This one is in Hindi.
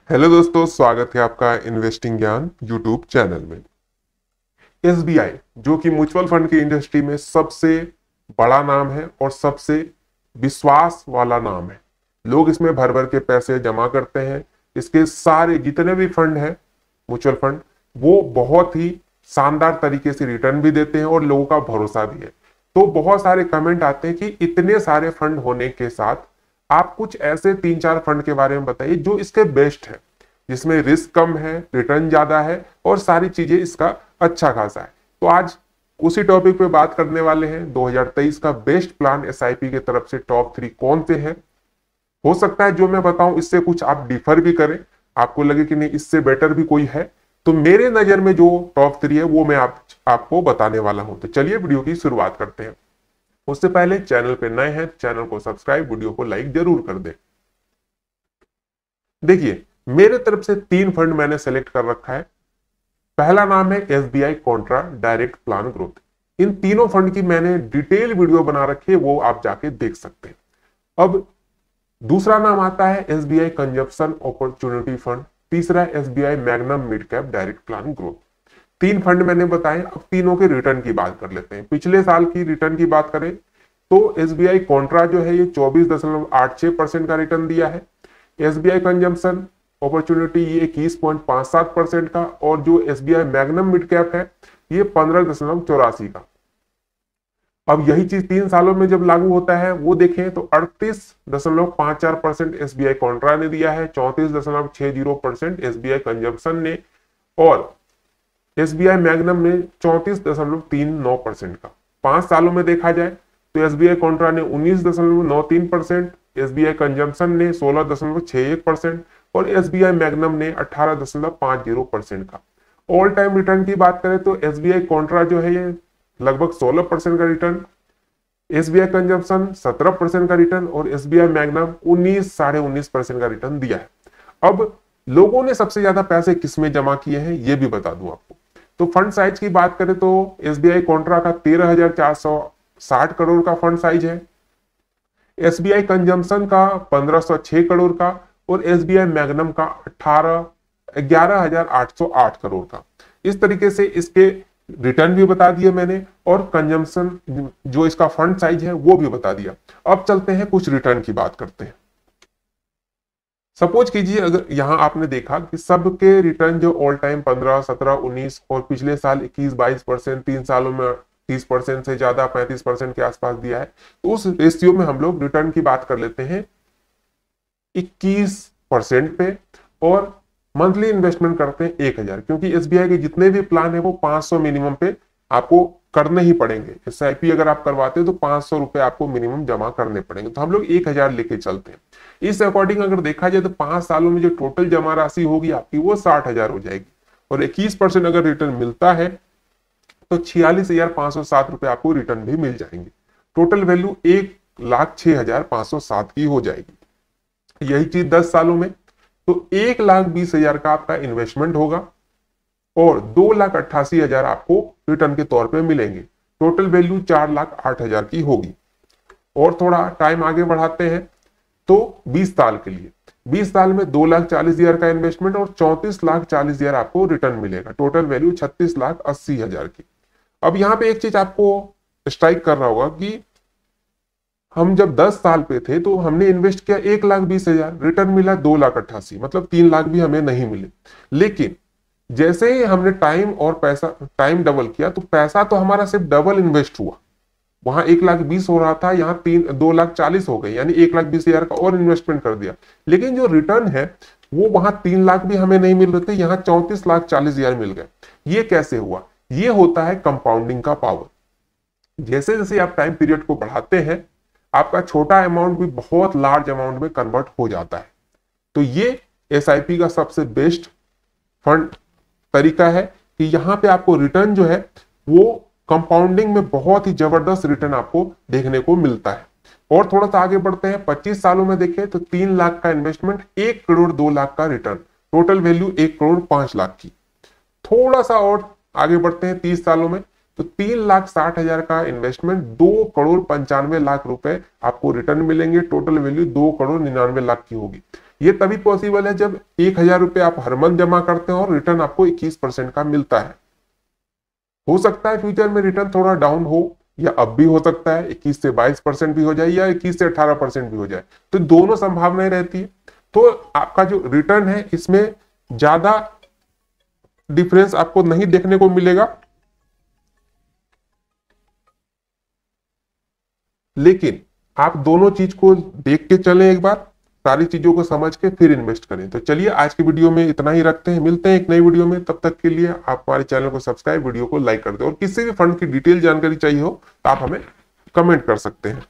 हेलो दोस्तों, स्वागत है आपका इन्वेस्टिंग ज्ञान यूट्यूब चैनल में। एसबीआई जो कि म्यूचुअल फंड की इंडस्ट्री में सबसे बड़ा नाम है और सबसे विश्वास वाला नाम है। लोग इसमें भर भर के पैसे जमा करते हैं। इसके सारे जितने भी फंड हैं म्यूचुअल फंड, वो बहुत ही शानदार तरीके से रिटर्न भी देते हैं और लोगों का भरोसा भी है। तो बहुत सारे कमेंट आते हैं कि इतने सारे फंड होने के साथ आप कुछ ऐसे 3-4 फंड के बारे में बताइए जो इसके बेस्ट है, जिसमें रिस्क कम है, रिटर्न ज्यादा है और सारी चीजें इसका अच्छा खासा है। तो आज उसी टॉपिक पे बात करने वाले हैं। 2023 का बेस्ट प्लान एसआईपी की तरफ से टॉप 3 कौन से हैं। हो सकता है जो मैं बताऊं इससे कुछ आप डिफर भी करें, आपको लगे कि नहीं इससे बेटर भी कोई है। तो मेरे नजर में जो टॉप 3 है वो मैं आपको बताने वाला हूं। तो चलिए वीडियो की शुरुआत करते हैं। उससे पहले चैनल पे नए हैं, चैनल को सब्सक्राइब, वीडियो को लाइक जरूर कर दें। देखिए, मेरे तरफ से 3 फंड मैंने सेलेक्ट कर रखा है। पहला नाम है SBI contra direct plan growth. इन तीनों फंड की मैंने डिटेल वीडियो बना रखी है, वो आप जाके देख सकते हैं। अब दूसरा नाम आता है एसबीआई कंजप्शन अपॉर्चुनिटी फंड। तीसरा SBI magnum mid cap direct plan growth. 3 fund मैंने बताए। अब तीनों के रिटर्न की बात कर लेते हैं। पिछले साल की रिटर्न की बात करें तो एसबीआई कॉन्ट्रा जो है ये 24.86% का रिटर्न दिया है। एसबीआई कंजम्पशन अपॉर्चुनिटी ये 21.57% का, और जो एसबीआई मैग्नम मिड कैप है ये 15.84 का। अब यही चीज 3 सालों में जब लागू होता है वो देखें तो 38.54% एसबीआई कॉन्ट्रा ने दिया है, 34.60% एसबीआई कंजम्पशन ने, और एसबीआई मैग्नम ने 34.39% का। 5 सालों में देखा जाए तो एसबीआई कॉन्ट्रा ने 19.93%, एसबीआई कंजम्पशन ने 16.61% और एसबीआई मैग्नम ने 18.50% का। ऑल टाइम रिटर्न की बात करें तो एसबीआई कॉन्ट्रा जो है ये लगभग 16% का रिटर्न, एसबीआई कंजम्पशन 17% का रिटर्न और एसबीआई मैग्नम 19.5% का रिटर्न दिया है। अब लोगों ने सबसे ज्यादा पैसे किसमें जमा किए हैं ये भी बता दूं आपको। तो फंड साइज की बात करें तो एसबीआई कॉन्ट्रा का 13,460 करोड़ का फंड साइज है, एसबीआई कंजम्पशन का 1506 करोड़ का और एसबीआई मैग्नम का 11,808 करोड़ का। इस तरीके से इसके रिटर्न भी बता दिए मैंने और कंजम्पशन जो इसका फंड साइज है वो भी बता दिया। अब चलते हैं कुछ रिटर्न की बात करते हैं। सपोज कीजिए अगर यहां आपने देखा कि सबके रिटर्न जो ऑल टाइम 15, 17, 19 और पिछले साल 21-22%, 3 सालों में 30% से ज्यादा 35% के आसपास दिया है, तो उस रेशियो में हम लोग रिटर्न की बात कर लेते हैं 21% पे, और मंथली इन्वेस्टमेंट करते हैं 1000, क्योंकि एसबीआई के जितने भी प्लान है वो 500 मिनिमम पे आपको करने ही पड़ेंगे। एसआईपी अगर आप करवाते हैं तो 500 रुपए आपको मिनिमम जमा करने पड़ेंगे, तो हम लोग 1000 लेके चलते हैं। इस अकॉर्डिंग अगर देखा जाए तो 5 सालों में जो टोटल जमा राशि होगी आपकी वो 60,000 हो जाएगी, और 21% अगर रिटर्न मिलता है तो 46,507 रुपए आपको रिटर्न भी मिल जाएंगे। टोटल वैल्यू 1,06,507 की हो जाएगी। यही चीज 10 सालों में तो 1,20,000 का आपका इन्वेस्टमेंट होगा और 2,88,000 आपको रिटर्न के तौर पे मिलेंगे। टोटल वैल्यू 4,08,000 की होगी। और थोड़ा टाइम आगे बढ़ाते हैं तो 20 साल के लिए, 20 साल में 2,40,000 का इन्वेस्टमेंट और 34,40,000 आपको रिटर्न मिलेगा। टोटल वैल्यू 36,80,000 की। अब यहां पे एक चीज आपको स्ट्राइक कर रहा होगा कि हम जब 10 साल पे थे तो हमने इन्वेस्ट किया 1,20,000, रिटर्न मिला 2,88,000, मतलब 3 लाख भी हमें नहीं मिले। लेकिन जैसे ही हमने टाइम डबल किया तो पैसा तो हमारा सिर्फ डबल इन्वेस्ट हुआ। वहां 1,20,000 हो रहा था, यहाँ 2,40,000 हो गए, यानी 1,20,000 का और इन्वेस्टमेंट कर दिया। लेकिन जो रिटर्न है वो वहां 3 लाख भी हमें नहीं मिल रहे थे, यहाँ 34,40,000 मिल गए। ये कैसे हुआ? ये होता है कंपाउंडिंग का पावर। जैसे जैसे आप टाइम पीरियड को बढ़ाते हैं आपका छोटा अमाउंट भी बहुत लार्ज अमाउंट में कन्वर्ट हो जाता है। तो ये एसआईपी का सबसे बेस्ट फंड तरीका है कि यहां पे आपको रिटर्न जो है वो कंपाउंडिंग में बहुत ही जबरदस्त रिटर्न आपको देखने को मिलता है। और थोड़ा सा आगे बढ़ते हैं, 25 सालों में देखें तो 3 लाख का इन्वेस्टमेंट, 1 करोड़ 2 लाख का return, total value 1 crore 5 lakh की। थोड़ा सा और आगे बढ़ते हैं 30 सालों में तो 3,60,000 का इन्वेस्टमेंट, 2 करोड़ 95 लाख रुपए आपको रिटर्न मिलेंगे। टोटल वैल्यू 2 करोड़ 99 लाख की होगी। ये तभी पॉसिबल है जब 1,000 रुपये आप हर मंथ जमा करते हैं और रिटर्न आपको 21% का मिलता है। हो सकता है फ्यूचर में रिटर्न थोड़ा डाउन हो, या अब भी हो सकता है 21 से 22% भी हो जाए, या 21 से 18% भी हो जाए, तो दोनों संभावनाएं रहती है। तो आपका जो रिटर्न है इसमें ज्यादा डिफरेंस आपको नहीं देखने को मिलेगा, लेकिन आप दोनों चीज को देख के चलें, एक बार सारी चीजों को समझ के फिर इन्वेस्ट करें। तो चलिए आज की वीडियो में इतना ही रखते हैं, मिलते हैं एक नई वीडियो में। तब तक के लिए आप हमारे चैनल को सब्सक्राइब, वीडियो को लाइक कर दें, और किसी भी फंड की डिटेल जानकारी चाहिए हो तो आप हमें कमेंट कर सकते हैं।